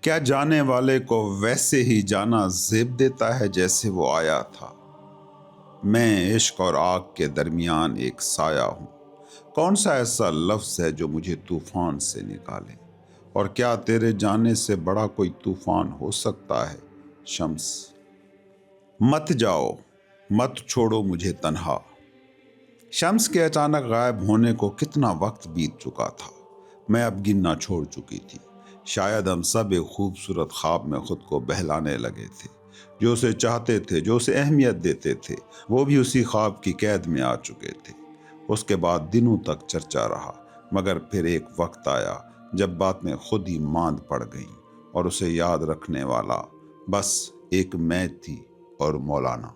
کیا جانے والے کو ویسے ہی جانا زیب دیتا ہے جیسے وہ آیا تھا؟ میں عشق اور آگ کے درمیان ایک سایہ ہوں۔ کون سا ایسا لفظ ہے جو مجھے طوفان سے نکالے؟ اور کیا تیرے جانے سے بڑا کوئی طوفان ہو سکتا ہے؟ شمس۔ مت جاؤ، مت چھوڑو مجھے تنہا۔ شمس کے اچانک غائب ہونے کو کتنا وقت بیت چکا تھا۔ میں اب گننا چھوڑ چکی تھی۔ شاید ہم سب ایک خوبصورت خواب میں خود کو بہلانے لگے تھے۔ جو اسے چاہتے تھے، جو اسے اہمیت دیتے تھے، وہ بھی اسی خواب کی قید میں آ چکے تھے۔ اس کے بعد دنوں تک چرچا رہا، مگر پھر ایک وقت آیا جب باتیں خود ہی ماند پڑ گئیں اور اسے یاد رکھنے والا بس ایک میں تھی اور مولانا۔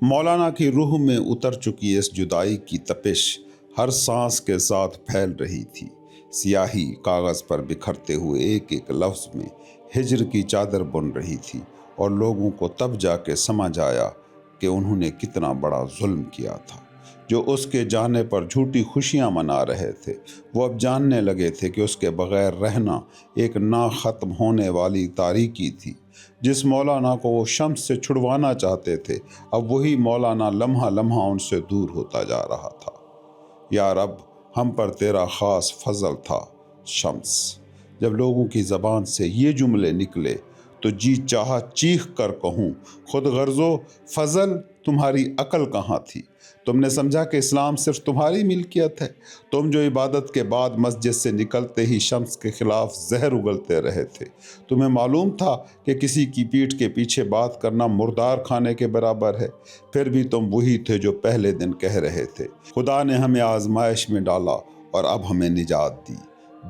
مولانا کی روح میں اتر چکی اس جدائی کی تپش ہر سانس کے ساتھ پھیل رہی تھی۔ سیاہی کاغذ پر بکھرتے ہوئے ایک ایک لفظ میں ہجر کی چادر بن رہی تھی، اور لوگوں کو تب جا کے سمجھ آیا کہ انہوں نے کتنا بڑا ظلم کیا تھا۔ جو اس کے جانے پر جھوٹی خوشیاں منا رہے تھے، وہ اب جاننے لگے تھے کہ اس کے بغیر رہنا ایک نہ ختم ہونے والی تاریکی تھی۔ جس مولانا کو وہ شمس سے چھڑوانا چاہتے تھے، اب وہی مولانا لمحہ لمحہ ان سے دور ہوتا جا رہا تھا۔ یا رب، ہم پر تیرا خاص فضل تھا۔ شمس۔ جب لوگوں کی زبان سے یہ جملے نکلے تو جی چاہا چیخ کر کہوں، خود غرض و فضل، تمہاری عقل کہاں تھی؟ تم نے سمجھا کہ اسلام صرف تمہاری ملکیت ہے؟ تم جو عبادت کے بعد مسجد سے نکلتے ہی شمس کے خلاف زہر اگلتے رہے تھے۔ تمہیں معلوم تھا کہ کسی کی پیٹھ کے پیچھے بات کرنا مردار کھانے کے برابر ہے، پھر بھی تم وہی تھے جو پہلے دن کہہ رہے تھے خدا نے ہمیں آزمائش میں ڈالا اور اب ہمیں نجات دی۔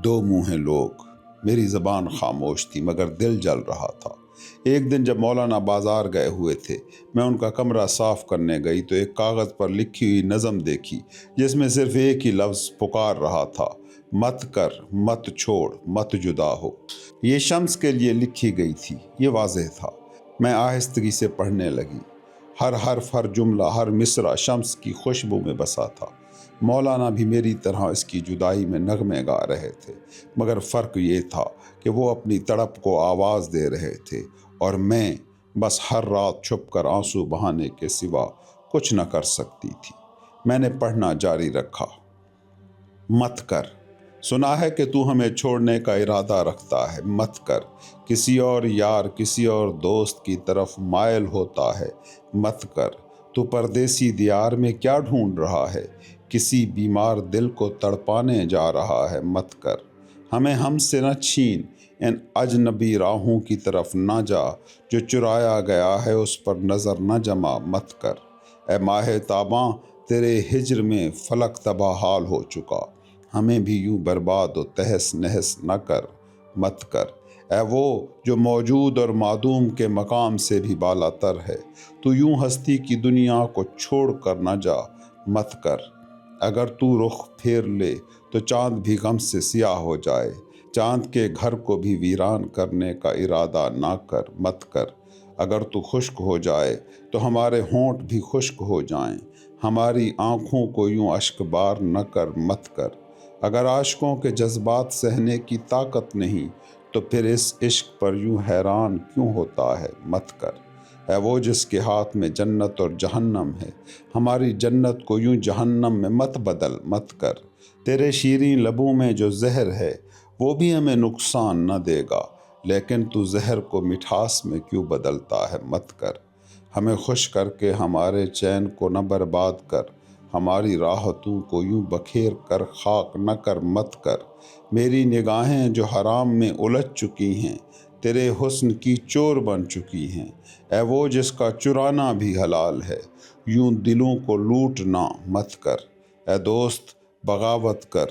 دو منہ ہیں لوگ۔ میری زبان خاموش تھی مگر دل جل رہا تھا۔ ایک دن جب مولانا بازار گئے ہوئے تھے، میں ان کا کمرہ صاف کرنے گئی تو ایک کاغذ پر لکھی ہوئی نظم دیکھی جس میں صرف ایک ہی لفظ پکار رہا تھا: مت کر، مت چھوڑ، مت جدا ہو۔ یہ شمس کے لیے لکھی گئی تھی، یہ واضح تھا۔ میں آہستگی سے پڑھنے لگی۔ ہر حرف، ہر جملہ، ہر مصرع شمس کی خوشبو میں بسا تھا۔ مولانا بھی میری طرح اس کی جدائی میں نغمے گا رہے تھے، مگر فرق یہ تھا کہ وہ اپنی تڑپ کو آواز دے رہے تھے اور میں بس ہر رات چھپ کر آنسو بہانے کے سوا کچھ نہ کر سکتی تھی۔ میں نے پڑھنا جاری رکھا۔ مت کر، سنا ہے کہ تو ہمیں چھوڑنے کا ارادہ رکھتا ہے۔ مت کر، کسی اور یار، کسی اور دوست کی طرف مائل ہوتا ہے۔ مت کر، تو پردیسی دیار میں کیا ڈھونڈ رہا ہے؟ کسی بیمار دل کو تڑپانے جا رہا ہے۔ مت کر، ہمیں ہم سے نہ چھین، ان اجنبی راہوں کی طرف نہ جا، جو چرایا گیا ہے اس پر نظر نہ جما۔ مت کر، اے ماہ تاباں، تیرے ہجر میں فلک تباہ حال ہو چکا، ہمیں بھی یوں برباد و تہس نہس نہ کر۔ مت کر، اے وہ جو موجود اور معدوم کے مقام سے بھی بالا تر ہے، تو یوں ہستی کی دنیا کو چھوڑ کر نہ جا۔ مت کر، اگر تو رخ پھیر لے تو چاند بھی غم سے سیاہ ہو جائے، چاند کے گھر کو بھی ویران کرنے کا ارادہ نہ کر۔ مت کر، اگر تو خشک ہو جائے تو ہمارے ہونٹ بھی خشک ہو جائیں، ہماری آنکھوں کو یوں اشک بار نہ کر۔ مت کر، اگر عاشقوں کے جذبات سہنے کی طاقت نہیں تو پھر اس عشق پر یوں حیران کیوں ہوتا ہے؟ مت کر، اے وہ جس کے ہاتھ میں جنت اور جہنم ہے، ہماری جنت کو یوں جہنم میں مت بدل۔ مت کر، تیرے شیریں لبوں میں جو زہر ہے وہ بھی ہمیں نقصان نہ دے گا، لیکن تو زہر کو مٹھاس میں کیوں بدلتا ہے؟ مت کر، ہمیں خوش کر کے ہمارے چین کو نہ برباد کر، ہماری راحتوں کو یوں بکھیر کر خاک نہ کر۔ مت کر، میری نگاہیں جو حرام میں الجھ چکی ہیں، تیرے حسن کی چور بن چکی ہیں، اے وہ جس کا چرانا بھی حلال ہے، یوں دلوں کو لوٹنا مت کر۔ اے دوست، بغاوت کر،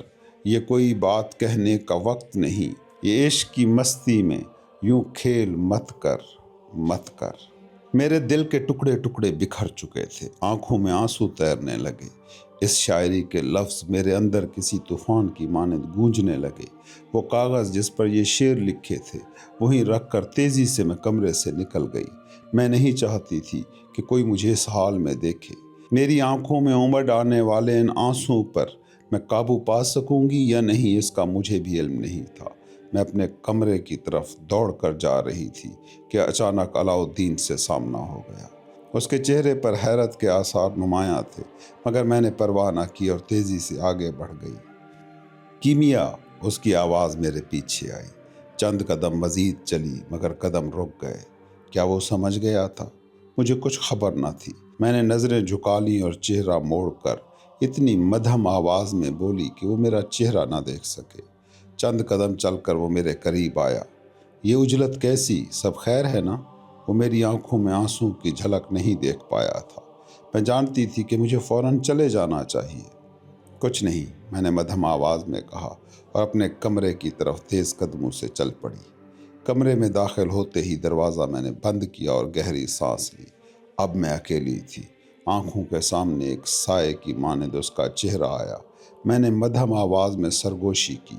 یہ کوئی بات کہنے کا وقت نہیں، یہ عشق کی مستی میں یوں کھیل مت کر۔ مت کر۔ میرے دل کے ٹکڑے ٹکڑے بکھر چکے تھے، آنکھوں میں آنسو تیرنے لگے۔ اس شاعری کے لفظ میرے اندر کسی طوفان کی مانند گونجنے لگے۔ وہ کاغذ جس پر یہ شعر لکھے تھے وہیں رکھ کر تیزی سے میں کمرے سے نکل گئی۔ میں نہیں چاہتی تھی کہ کوئی مجھے اس حال میں دیکھے۔ میری آنکھوں میں امڈ آنے والے ان آنسوؤں پر میں قابو پا سکوں گی یا نہیں، اس کا مجھے بھی علم نہیں تھا۔ میں اپنے کمرے کی طرف دوڑ کر جا رہی تھی کہ اچانک علاؤالدین سے سامنا ہو گیا۔ اس کے چہرے پر حیرت کے آثار نمایاں تھے، مگر میں نے پرواہ نہ کی اور تیزی سے آگے بڑھ گئی۔ کیمیا، اس کی آواز میرے پیچھے آئی۔ چند قدم مزید چلی مگر قدم رک گئے۔ کیا وہ سمجھ گیا تھا؟ مجھے کچھ خبر نہ تھی۔ میں نے نظریں جھکا لیں اور چہرہ موڑ کر اتنی مدھم آواز میں بولی کہ وہ میرا چہرہ نہ دیکھ سکے۔ چند قدم چل کر وہ میرے قریب آیا۔ یہ اجلت کیسی؟ سب خیر ہے نا؟ وہ میری آنکھوں میں آنسوں کی جھلک نہیں دیکھ پایا تھا۔ میں جانتی تھی کہ مجھے فوراً چلے جانا چاہیے۔ کچھ نہیں، میں نے مدھم آواز میں کہا اور اپنے کمرے کی طرف تیز قدموں سے چل پڑی۔ کمرے میں داخل ہوتے ہی دروازہ میں نے بند کیا اور گہری سانس لی۔ اب میں اکیلی تھی۔ آنکھوں کے سامنے ایک سائے کی مانند اس کا چہرہ آیا۔ میں نے مدھم آواز میں سرگوشی کی،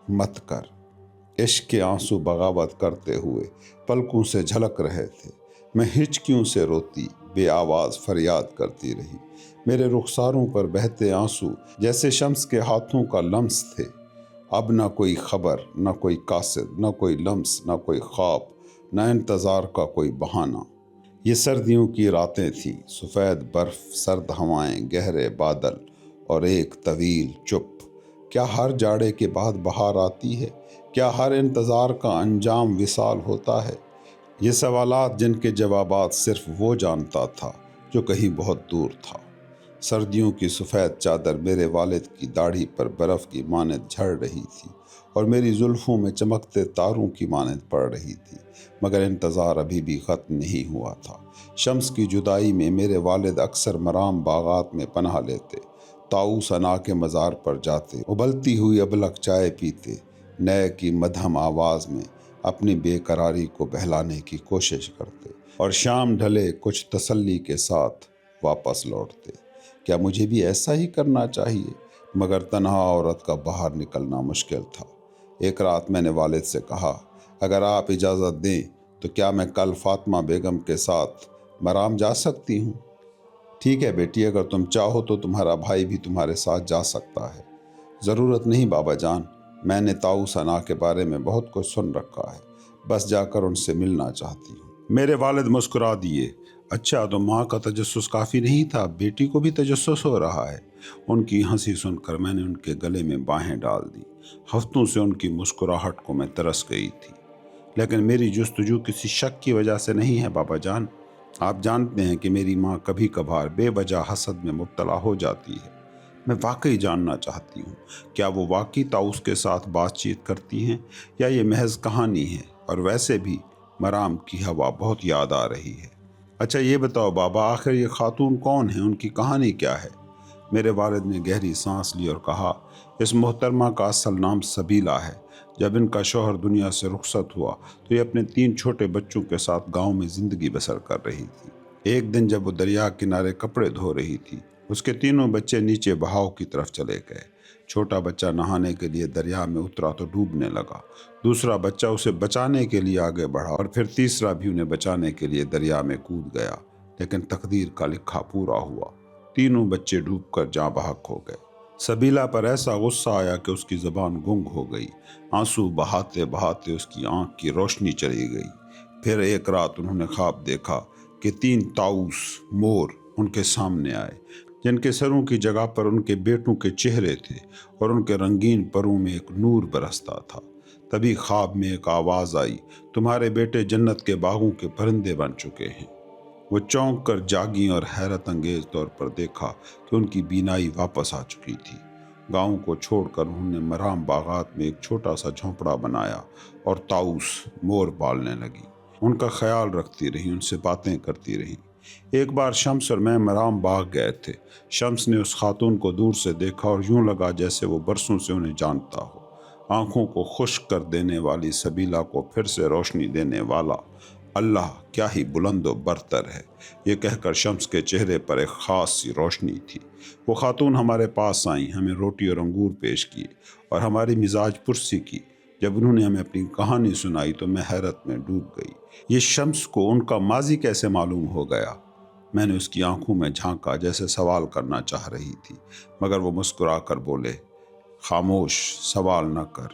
مت کر۔ عشق کے آنسو بغاوت کرتے ہوئے پلکوں سے جھلک رہے تھے۔ میں ہچکیوں سے روتی بے آواز فریاد کرتی رہی۔ میرے رخساروں پر بہتے آنسو جیسے شمس کے ہاتھوں کا لمس تھے۔ اب نہ کوئی خبر، نہ کوئی قاصد، نہ کوئی لمس، نہ کوئی خواب، نہ انتظار کا کوئی بہانہ۔ یہ سردیوں کی راتیں تھیں، سفید برف، سرد ہوائیں، گہرے بادل اور ایک طویل چپ۔ کیا ہر جاڑے کے بعد بہار آتی ہے؟ کیا ہر انتظار کا انجام وصال ہوتا ہے؟ یہ سوالات جن کے جوابات صرف وہ جانتا تھا جو کہیں بہت دور تھا۔ سردیوں کی سفید چادر میرے والد کی داڑھی پر برف کی مانند جھڑ رہی تھی اور میری زلفوں میں چمکتے تاروں کی مانند پڑ رہی تھی، مگر انتظار ابھی بھی ختم نہیں ہوا تھا۔ شمس کی جدائی میں میرے والد اکثر مرام باغات میں پناہ لیتے، طاؤس انا کے مزار پر جاتے، ابلتی ہوئی ابلک چائے پیتے، نئے کی مدھم آواز میں اپنی بے قراری کو بہلانے کی کوشش کرتے اور شام ڈھلے کچھ تسلی کے ساتھ واپس لوٹتے۔ کیا مجھے بھی ایسا ہی کرنا چاہیے؟ مگر تنہا عورت کا باہر نکلنا مشکل تھا۔ ایک رات میں نے والد سے کہا، اگر آپ اجازت دیں تو کیا میں کل فاطمہ بیگم کے ساتھ مرام جا سکتی ہوں؟ ٹھیک ہے بیٹی، اگر تم چاہو تو تمہارا بھائی بھی تمہارے ساتھ جا سکتا ہے۔ ضرورت نہیں بابا جان، میں نے طاؤس انا کے بارے میں بہت کچھ سن رکھا ہے، بس جا کر ان سے ملنا چاہتی ہوں۔ میرے والد مسکرا دیے۔ اچھا، تو ماں کا تجسس کافی نہیں تھا، بیٹی کو بھی تجسس ہو رہا ہے؟ ان کی ہنسی سن کر میں نے ان کے گلے میں باہیں ڈال دی۔ ہفتوں سے ان کی مسکراہٹ کو میں ترس گئی تھی، لیکن میری جستجو کسی شک کی وجہ سے نہیں ہے بابا جان۔ آپ جانتے ہیں کہ میری ماں کبھی کبھار بے وجہ حسد میں مبتلا ہو جاتی ہے۔ میں واقعی جاننا چاہتی ہوں، کیا وہ واقعی طاؤس کے ساتھ بات چیت کرتی ہیں یا یہ محض کہانی ہے؟ اور ویسے بھی مرام کی ہوا بہت یاد آ رہی ہے۔ اچھا یہ بتاؤ بابا، آخر یہ خاتون کون ہیں؟ ان کی کہانی کیا ہے؟ میرے والد نے گہری سانس لی اور کہا، اس محترمہ کا اصل نام سبیلہ ہے۔ جب ان کا شوہر دنیا سے رخصت ہوا تو یہ اپنے 3 چھوٹے بچوں کے ساتھ گاؤں میں زندگی بسر کر رہی تھی۔ ایک دن جب وہ دریا کنارے کپڑے دھو رہی تھی، اس کے تینوں بچے نیچے بہاؤ کی طرف چلے گئے۔ چھوٹا بچہ نہانے کے لیے دریا میں اترا تو ڈوبنے لگا، دوسرا بچہ اسے بچانے کے لیے آگے بڑھا اور پھر تیسرا بھی انہیں بچانے کے لیے دریا میں کود گیا، لیکن تقدیر کا لکھا پورا ہوا، تینوں بچے ڈوب کر جاں بحق ہو گئے۔ سبیلہ پر ایسا غصہ آیا کہ اس کی زبان گنگ ہو گئی، آنسو بہاتے بہاتے اس کی آنکھ کی روشنی چلی گئی۔ پھر ایک رات انہوں نے خواب دیکھا کہ 3 طاؤس مور ان کے سامنے آئے، جن کے سروں کی جگہ پر ان کے بیٹوں کے چہرے تھے اور ان کے رنگین پروں میں ایک نور برستا تھا۔ تبھی خواب میں ایک آواز آئی، تمہارے بیٹے جنت کے باغوں کے پرندے بن چکے ہیں۔ وہ چونک کر جاگیں اور حیرت انگیز طور پر دیکھا کہ ان کی بینائی واپس آ چکی تھی۔ گاؤں کو چھوڑ کر انہوں نے مرام باغات میں ایک چھوٹا سا جھونپڑا بنایا اور طاؤس مور پالنے لگی۔ ان کا خیال رکھتی رہی، ان سے باتیں کرتی رہی۔ ایک بار شمس اور میں مرام باغ گئے تھے۔ شمس نے اس خاتون کو دور سے دیکھا اور یوں لگا جیسے وہ برسوں سے انہیں جانتا ہو۔ آنکھوں کو خشک کر دینے والی سبیلہ کو پھر سے روشنی دینے والا اللہ کیا ہی بلند و برتر ہے، یہ کہہ کر شمس کے چہرے پر ایک خاص سی روشنی تھی۔ وہ خاتون ہمارے پاس آئیں، ہمیں روٹی اور انگور پیش کیے اور ہماری مزاج پرسی کی۔ جب انہوں نے ہمیں اپنی کہانی سنائی تو میں حیرت میں ڈوب گئی۔ یہ شمس کو ان کا ماضی کیسے معلوم ہو گیا؟ میں نے اس کی آنکھوں میں جھانکا جیسے سوال کرنا چاہ رہی تھی، مگر وہ مسکرا کر بولے، خاموش، سوال نہ کر،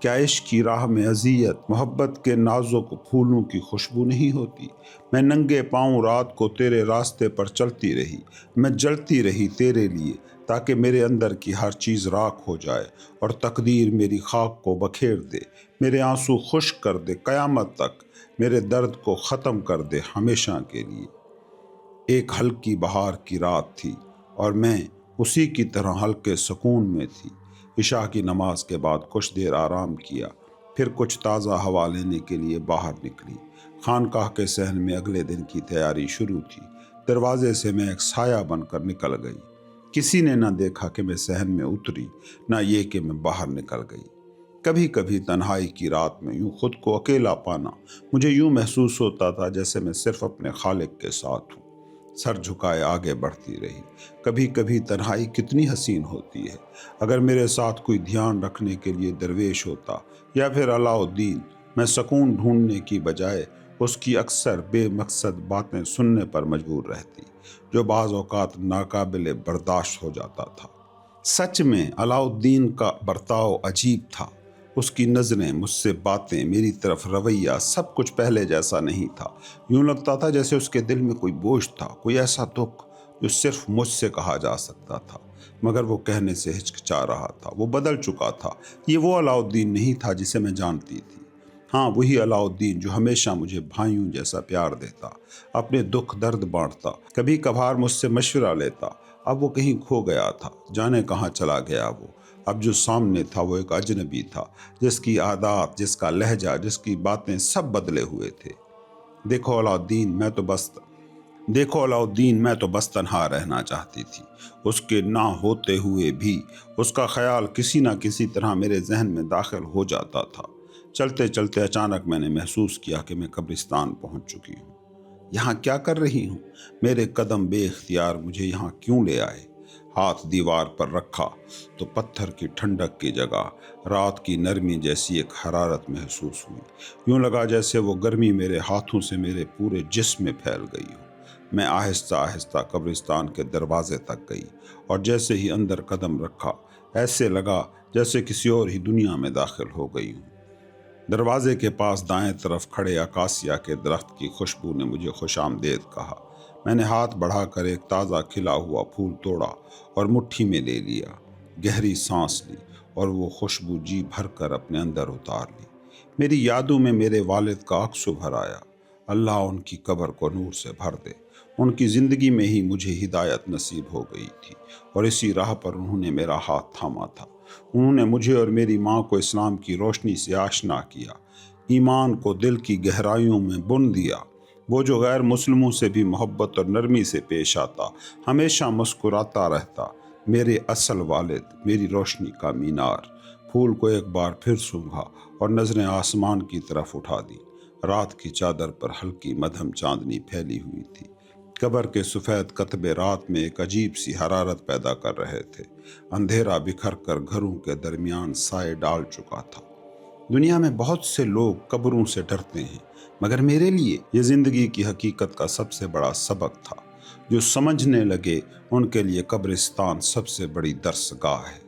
کیا عشق کی راہ میں اذیت محبت کے نازک پھولوں کی خوشبو نہیں ہوتی؟ میں ننگے پاؤں رات کو تیرے راستے پر چلتی رہی، میں جلتی رہی تیرے لیے، تاکہ میرے اندر کی ہر چیز راکھ ہو جائے اور تقدیر میری خاک کو بکھیر دے، میرے آنسو خشک کر دے قیامت تک، میرے درد کو ختم کر دے ہمیشہ کے لیے۔ ایک ہلکی بہار کی رات تھی اور میں اسی کی طرح ہلکے سکون میں تھی۔ عشاء کی نماز کے بعد کچھ دیر آرام کیا، پھر کچھ تازہ ہوا لینے کے لیے باہر نکلی۔ خانقاہ کے صحن میں اگلے دن کی تیاری شروع تھی۔ دروازے سے میں ایک سایہ بن کر نکل گئی۔ کسی نے نہ دیکھا کہ میں صحن میں اتری، نہ یہ کہ میں باہر نکل گئی۔ کبھی کبھی تنہائی کی رات میں یوں خود کو اکیلا پانا مجھے یوں محسوس ہوتا تھا جیسے میں صرف اپنے خالق کے ساتھ ہوں۔ سر جھکائے آگے بڑھتی رہی۔ کبھی کبھی تنہائی کتنی حسین ہوتی ہے۔ اگر میرے ساتھ کوئی دھیان رکھنے کے لیے درویش ہوتا یا پھر علاؤالدین، میں سکون ڈھونڈنے کی بجائے اس کی اکثر بے مقصد باتیں سننے پر مجبور رہتی، جو بعض اوقات ناقابل برداشت ہو جاتا تھا۔ سچ میں علاؤالدین کا برتاؤ عجیب تھا۔ اس کی نظریں، مجھ سے باتیں، میری طرف رویہ، سب کچھ پہلے جیسا نہیں تھا۔ یوں لگتا تھا جیسے اس کے دل میں کوئی بوجھ تھا، کوئی ایسا دکھ جو صرف مجھ سے کہا جا سکتا تھا، مگر وہ کہنے سے ہچکچا رہا تھا۔ وہ بدل چکا تھا۔ یہ وہ علاؤالدین نہیں تھا جسے میں جانتی تھی۔ ہاں، وہی علاؤالدین جو ہمیشہ مجھے بھائیوں جیسا پیار دیتا، اپنے دکھ درد بانٹتا، کبھی کبھار مجھ سے مشورہ لیتا۔ اب وہ کہیں کھو گیا تھا، جانے کہاں چلا گیا وہ۔ اب جو سامنے تھا وہ ایک اجنبی تھا، جس کی عادات، جس کا لہجہ، جس کی باتیں سب بدلے ہوئے تھے۔ دیکھو علاؤالدین، میں تو بس تنہا رہنا چاہتی تھی۔ اس کے نہ ہوتے ہوئے بھی اس کا خیال کسی نہ کسی طرح میرے ذہن میں داخل ہو جاتا تھا۔ چلتے چلتے اچانک میں نے محسوس کیا کہ میں قبرستان پہنچ چکی ہوں۔ یہاں کیا کر رہی ہوں؟ میرے قدم بے اختیار مجھے یہاں کیوں لے آئے؟ ہاتھ دیوار پر رکھا تو پتھر کی ٹھنڈک کی جگہ رات کی نرمی جیسی ایک حرارت محسوس ہوئی۔ یوں لگا جیسے وہ گرمی میرے ہاتھوں سے میرے پورے جسم میں پھیل گئی ہو۔ میں آہستہ آہستہ قبرستان کے دروازے تک گئی اور جیسے ہی اندر قدم رکھا، ایسے لگا جیسے کسی اور ہی دنیا میں داخل ہو گئی ہوں۔ دروازے کے پاس دائیں طرف کھڑے اکاسیا کے درخت کی خوشبو نے مجھے خوش آمدید کہا۔ میں نے ہاتھ بڑھا کر ایک تازہ کھلا ہوا پھول توڑا اور مٹھی میں لے لیا، گہری سانس لی اور وہ خوشبو جی بھر کر اپنے اندر اتار لی۔ میری یادوں میں میرے والد کا عکس ابھر آیا۔ اللہ ان کی قبر کو نور سے بھر دے۔ ان کی زندگی میں ہی مجھے ہدایت نصیب ہو گئی تھی اور اسی راہ پر انہوں نے میرا ہاتھ تھاما تھا۔ انہوں نے مجھے اور میری ماں کو اسلام کی روشنی سے آشنا کیا، ایمان کو دل کی گہرائیوں میں بن دیا۔ وہ جو غیر مسلموں سے بھی محبت اور نرمی سے پیش آتا، ہمیشہ مسکراتا رہتا، میرے اصل والد، میری روشنی کا مینار۔ پھول کو ایک بار پھر سونگھا اور نظریں آسمان کی طرف اٹھا دی۔ رات کی چادر پر ہلکی مدھم چاندنی پھیلی ہوئی تھی۔ قبر کے سفید کتبے رات میں ایک عجیب سی حرارت پیدا کر رہے تھے۔ اندھیرا بکھر کر گھروں کے درمیان سائے ڈال چکا تھا۔ دنیا میں بہت سے لوگ قبروں سے ڈرتے ہیں، مگر میرے لیے یہ زندگی کی حقیقت کا سب سے بڑا سبق تھا۔ جو سمجھنے لگے ان کے لیے قبرستان سب سے بڑی درس گاہ ہے۔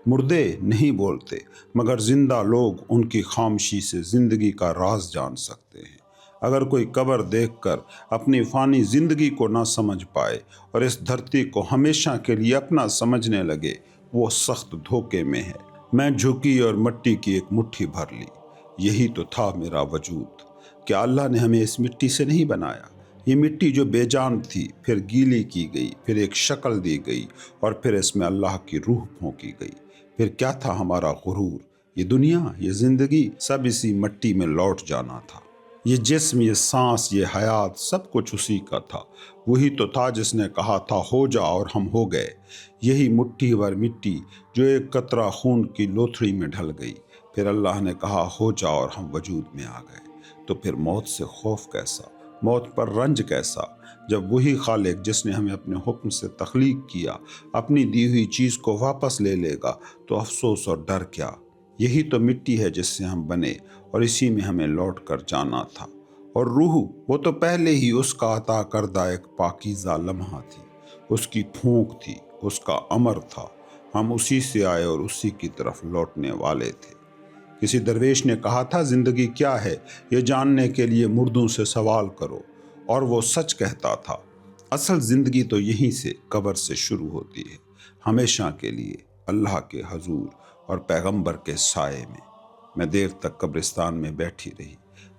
مردے نہیں بولتے، مگر زندہ لوگ ان کی خاموشی سے زندگی کا راز جان سکتے ہیں۔ اگر کوئی قبر دیکھ کر اپنی فانی زندگی کو نہ سمجھ پائے اور اس دھرتی کو ہمیشہ کے لیے اپنا سمجھنے لگے، وہ سخت دھوکے میں ہے۔ میں جھکی اور مٹی کی ایک مٹھی بھر لی۔ یہی تو تھا میرا وجود۔ کیا اللہ نے ہمیں اس مٹی سے نہیں بنایا؟ یہ مٹی جو بے جان تھی، پھر گیلی کی گئی، پھر ایک شکل دی گئی اور پھر اس میں اللہ کی روح پھونکی گئی۔ پھر کیا تھا ہمارا غرور؟ یہ دنیا، یہ زندگی، سب اسی مٹی میں لوٹ جانا تھا۔ یہ جسم، یہ سانس، یہ حیات، سب کچھ اسی کا تھا۔ وہی تو تھا جس نے کہا تھا ہو جا اور ہم ہو گئے۔ یہی مٹھی بھر مٹی جو ایک قطرہ خون کی لوتھڑی میں ڈھل گئی۔ پھر اللہ نے کہا ہو جا اور ہم وجود میں آ گئے۔ تو پھر موت سے خوف کیسا؟ موت پر رنج کیسا؟ جب وہی خالق جس نے ہمیں اپنے حکم سے تخلیق کیا اپنی دی ہوئی چیز کو واپس لے لے گا تو افسوس اور ڈر کیا؟ یہی تو مٹی ہے جس سے ہم بنے اور اسی میں ہمیں لوٹ کر جانا تھا۔ اور روح، وہ تو پہلے ہی اس کا عطا کردہ ایک پاکیزہ لمحہ تھی، اس کی پھونک تھی، اس کا امر تھا۔ ہم اسی سے آئے اور اسی کی طرف لوٹنے والے تھے۔ کسی درویش نے کہا تھا زندگی کیا ہے یہ جاننے کے لیے مردوں سے سوال کرو، اور وہ سچ کہتا تھا۔ اصل زندگی تو یہیں سے، قبر سے شروع ہوتی ہے، ہمیشہ کے لیے اللہ کے حضور اور پیغمبر کے سائے میں دیر تک قبرستان میں بیٹھی رہی،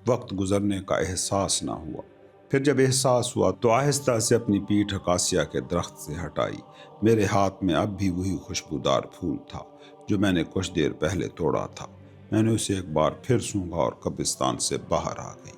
وقت گزرنے کا احساس نہ ہوا۔ پھر جب احساس ہوا تو آہستہ سے اپنی پیٹھ اکاسیا کے درخت سے ہٹائی۔ میرے ہاتھ میں اب بھی وہی خوشبودار پھول تھا جو میں نے کچھ دیر پہلے توڑا تھا۔ میں نے اسے ایک بار پھر سونگھا اور قبرستان سے باہر آ گئی۔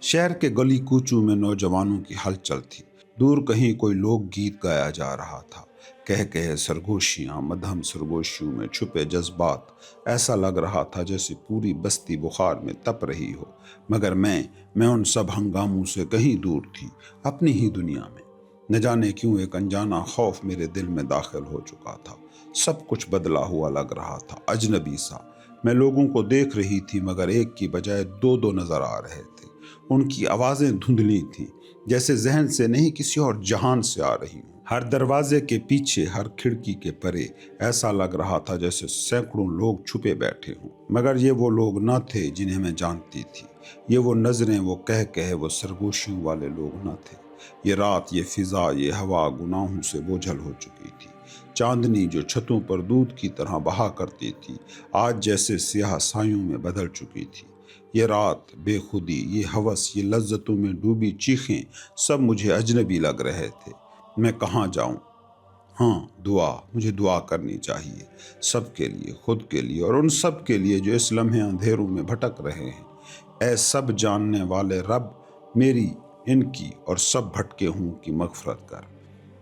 شہر کے گلی کوچوں میں نوجوانوں کی ہلچل تھی، دور کہیں کوئی لوک گیت گایا جا رہا تھا، کہہ سرگوشیاں، مدھم سرگوشیوں میں چھپے جذبات۔ ایسا لگ رہا تھا جیسے پوری بستی بخار میں تپ رہی ہو، مگر میں ان سب ہنگاموں سے کہیں دور تھی، اپنی ہی دنیا میں۔ نہ جانے کیوں ایک انجانا خوف میرے دل میں داخل ہو چکا تھا، سب کچھ بدلا ہوا لگ رہا تھا، اجنبی سا۔ میں لوگوں کو دیکھ رہی تھی مگر ایک کی بجائے دو نظر آ رہے تھے۔ ان کی آوازیں دھندلی تھیں، جیسے ذہن سے نہیں کسی اور جہان سے آ رہی ہوں۔ ہر دروازے کے پیچھے، ہر کھڑکی کے پرے ایسا لگ رہا تھا جیسے سینکڑوں لوگ چھپے بیٹھے ہوں، مگر یہ وہ لوگ نہ تھے جنہیں میں جانتی تھی۔ یہ وہ نظریں، وہ کہہ وہ سرگوشیوں والے لوگ نہ تھے۔ یہ رات، یہ فضا، یہ ہوا گناہوں سے بوجھل ہو چکی تھی۔ چاندنی جو چھتوں پر دودھ کی طرح بہا کرتی تھی، آج جیسے سیاہ سایوں میں بدل چکی تھی۔ یہ رات، بے خودی، یہ ہوس، یہ لذتوں میں ڈوبی چیخیں، سب مجھے اجنبی لگ رہے تھے۔ میں کہاں جاؤں؟ ہاں، مجھے دعا کرنی چاہیے، سب کے لیے، خود کے لیے اور ان سب کے لیے جو اس لمحے اندھیروں میں بھٹک رہے ہیں۔ اے سب جاننے والے رب، میری، ان کی اور سب بھٹکے ہوں کی مغفرت کر۔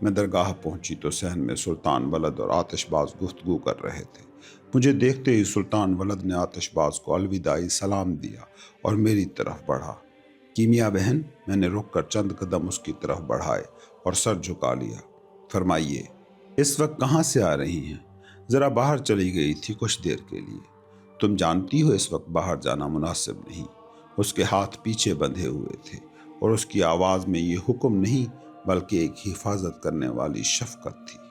میں درگاہ پہنچی تو صحن میں سلطان ولد اور آتش باز گفتگو کر رہے تھے۔ مجھے دیکھتے ہی سلطان ولد نے آتش باز کو الوداعی سلام دیا اور میری طرف بڑھا۔ کیمیا بہن، میں نے رک کر چند قدم اس کی طرف بڑھائے اور سر جھکا لیا۔ فرمائیے، اس وقت کہاں سے آ رہی ہیں؟ ذرا باہر چلی گئی تھی کچھ دیر کے لیے۔ تم جانتی ہو اس وقت باہر جانا مناسب نہیں۔ اس کے ہاتھ پیچھے بندھے ہوئے تھے اور اس کی آواز میں یہ حکم نہیں بلکہ ایک حفاظت کرنے والی شفقت تھی۔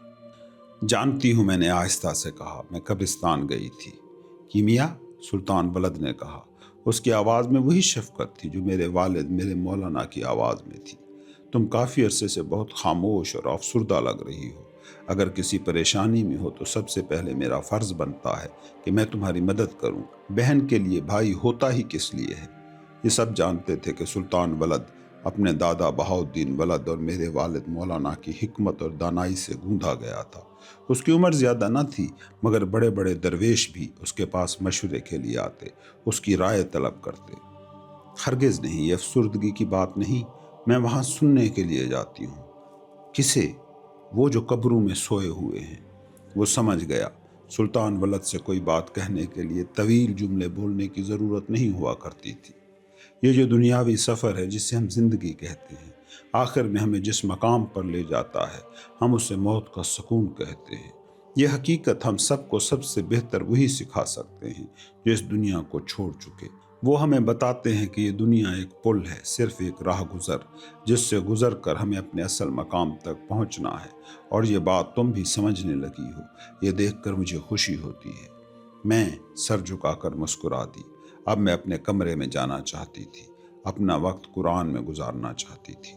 جانتی ہوں، میں نے آہستہ سے کہا، میں قبرستان گئی تھی۔ کیمیا، سلطان ولد نے کہا۔ اس کی آواز میں وہی شفقت تھی جو میرے والد، میرے مولانا کی آواز میں تھی۔ تم کافی عرصے سے بہت خاموش اور افسردہ لگ رہی ہو۔ اگر کسی پریشانی میں ہو تو سب سے پہلے میرا فرض بنتا ہے کہ میں تمہاری مدد کروں۔ بہن کے لیے بھائی ہوتا ہی کس لیے ہے؟ یہ سب جانتے تھے کہ سلطان ولد اپنے دادا بہاؤالدین ولد اور میرے والد مولانا کی حکمت اور دانائی سے گوندا گیا تھا۔ اس کی عمر زیادہ نہ تھی، مگر بڑے بڑے درویش بھی اس کے پاس مشورے کے لیے آتے، اس کی رائے طلب کرتے۔ ہرگز نہیں، یہ افسردگی کی بات نہیں، میں وہاں سننے کے لیے جاتی ہوں۔ کسے؟ وہ جو قبروں میں سوئے ہوئے ہیں۔ وہ سمجھ گیا۔ سلطان ولد سے کوئی بات کہنے کے لیے طویل جملے بولنے کی ضرورت نہیں ہوا کرتی تھی۔ یہ جو دنیاوی سفر ہے جسے ہم زندگی کہتے ہیں، آخر میں ہمیں جس مقام پر لے جاتا ہے ہم اسے موت کا سکون کہتے ہیں۔ یہ حقیقت ہم سب کو سب سے بہتر وہی سکھا سکتے ہیں جو اس دنیا کو چھوڑ چکے۔ وہ ہمیں بتاتے ہیں کہ یہ دنیا ایک پل ہے، صرف ایک راہ گزر، جس سے گزر کر ہمیں اپنے اصل مقام تک پہنچنا ہے۔ اور یہ بات تم بھی سمجھنے لگی ہو، یہ دیکھ کر مجھے خوشی ہوتی ہے۔ میں سر جھکا کر مسکرا دی۔ اب میں اپنے کمرے میں جانا چاہتی تھی، اپنا وقت قرآن میں گزارنا چاہتی تھی۔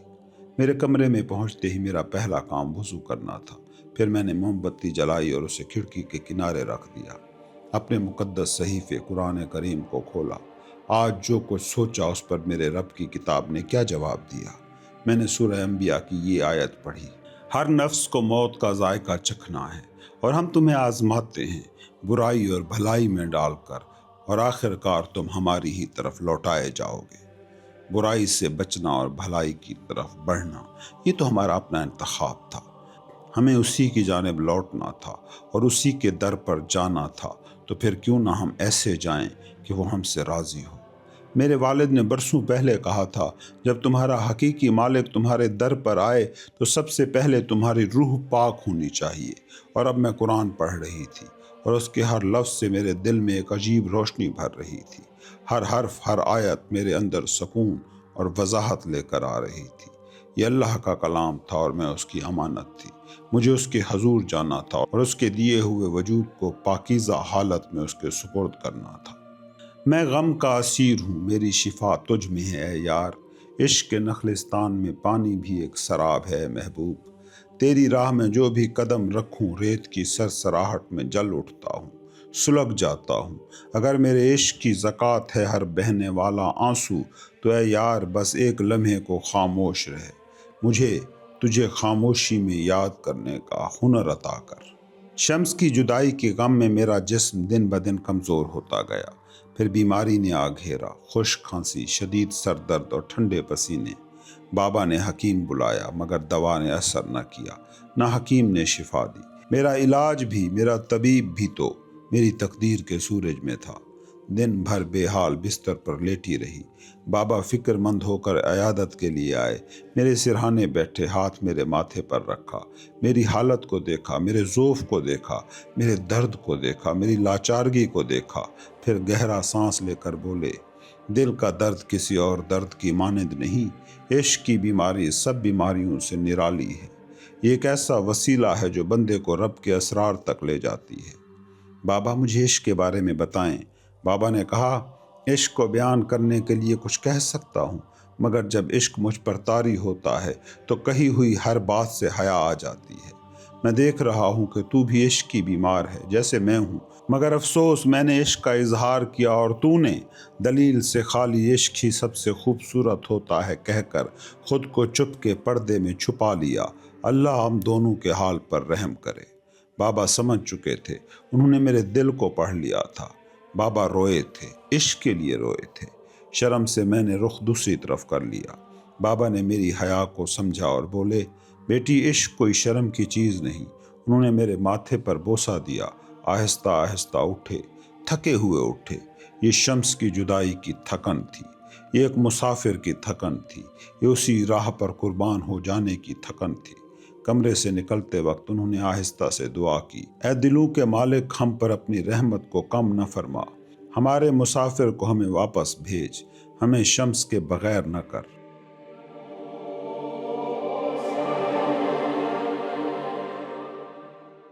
میرے کمرے میں پہنچتے ہی میرا پہلا کام وضو کرنا تھا۔ پھر میں نے موم بتی جلائی اور اسے کھڑکی کے کنارے رکھ دیا۔ اپنے مقدس صحیفے قرآن کریم کو کھولا۔ آج جو کچھ سوچا اس پر میرے رب کی کتاب نے کیا جواب دیا۔ میں نے سورہ انبیاء کی یہ آیت پڑھی، ہر نفس کو موت کا ذائقہ چکھنا ہے اور ہم تمہیں آزماتے ہیں برائی اور بھلائی میں ڈال کر، اور آخر کار تم ہماری ہی طرف لوٹائے جاؤ گے۔ برائی سے بچنا اور بھلائی کی طرف بڑھنا، یہ تو ہمارا اپنا انتخاب تھا۔ ہمیں اسی کی جانب لوٹنا تھا اور اسی کے در پر جانا تھا، تو پھر کیوں نہ ہم ایسے جائیں کہ وہ ہم سے راضی ہو۔ میرے والد نے برسوں پہلے کہا تھا، جب تمہارا حقیقی مالک تمہارے در پر آئے تو سب سے پہلے تمہاری روح پاک ہونی چاہیے۔ اور اب میں قرآن پڑھ رہی تھی اور اس کے ہر لفظ سے میرے دل میں ایک عجیب روشنی بھر رہی تھی۔ ہر حرف، ہر آیت میرے اندر سکون اور وضاحت لے کر آ رہی تھی۔ یہ اللہ کا کلام تھا اور میں اس کی امانت تھی۔ مجھے اس کے حضور جانا تھا اور اس کے دیے ہوئے وجود کو پاکیزہ حالت میں اس کے سپرد کرنا تھا۔ میں غم کا اسیر ہوں، میری شفا تجھ میں ہے اے یار، عشق کے نخلستان میں پانی بھی ایک سراب ہے محبوب، تیری راہ میں جو بھی قدم رکھوں ریت کی سرسراہٹ میں جل اٹھتا ہوں، سلگ جاتا ہوں، اگر میرے عشق کی زکوٰۃ ہے ہر بہنے والا آنسو، تو اے یار بس ایک لمحے کو خاموش رہے، مجھے تجھے خاموشی میں یاد کرنے کا ہنر عطا کر۔ شمس کی جدائی کے غم میں میرا جسم دن بدن کمزور ہوتا گیا، پھر بیماری نے آ گھیرا، خشک کھانسی، شدید سر درد اور ٹھنڈے پسینے۔ بابا نے حکیم بلایا مگر دوا نے اثر نہ کیا، نہ حکیم نے شفا دی، میرا علاج بھی، میرا طبیب بھی تو میری تقدیر کے سورج میں تھا۔ دن بھر بے حال بستر پر لیٹی رہی، بابا فکر مند ہو کر عیادت کے لیے آئے، میرے سرہانے بیٹھے، ہاتھ میرے ماتھے پر رکھا، میری حالت کو دیکھا، میرے ضعف کو دیکھا، میرے درد کو دیکھا، میری لاچارگی کو دیکھا، پھر گہرا سانس لے کر بولے، دل کا درد کسی اور درد کی مانند نہیں، عشق کی بیماری سب بیماریوں سے نرالی ہے، یہ ایک ایسا وسیلہ ہے جو بندے کو رب کے اسرار تک لے جاتی ہے۔ بابا مجھے عشق کے بارے میں بتائیں۔ بابا نے کہا، عشق کو بیان کرنے کے لیے کچھ کہہ سکتا ہوں، مگر جب عشق مجھ پر طاری ہوتا ہے تو کہی ہوئی ہر بات سے حیا آ جاتی ہے۔ میں دیکھ رہا ہوں کہ تو بھی عشق کی بیمار ہے جیسے میں ہوں، مگر افسوس میں نے عشق کا اظہار کیا اور تو نے دلیل سے خالی عشق ہی سب سے خوبصورت ہوتا ہے کہہ کر خود کو چپ کے پردے میں چھپا لیا۔ اللہ ہم دونوں کے حال پر رحم کرے۔ بابا سمجھ چکے تھے، انہوں نے میرے دل کو پڑھ لیا تھا۔ بابا روئے تھے، عشق کے لیے روئے تھے۔ شرم سے میں نے رخ دوسری طرف کر لیا۔ بابا نے میری حیا کو سمجھا اور بولے، بیٹی عشق کوئی شرم کی چیز نہیں۔ انہوں نے میرے ماتھے پر بوسہ دیا، آہستہ آہستہ اٹھے، تھکے ہوئے اٹھے۔ یہ شمس کی جدائی کی تھکن تھی، یہ ایک مسافر کی تھکن تھی، یہ اسی راہ پر قربان ہو جانے کی تھکن تھی۔ کمرے سے نکلتے وقت انہوں نے آہستہ سے دعا کی، اے دلوں کے مالک ہم پر اپنی رحمت کو کم نہ فرما، ہمارے مسافر کو ہمیں واپس بھیج، ہمیں شمس کے بغیر نہ کر۔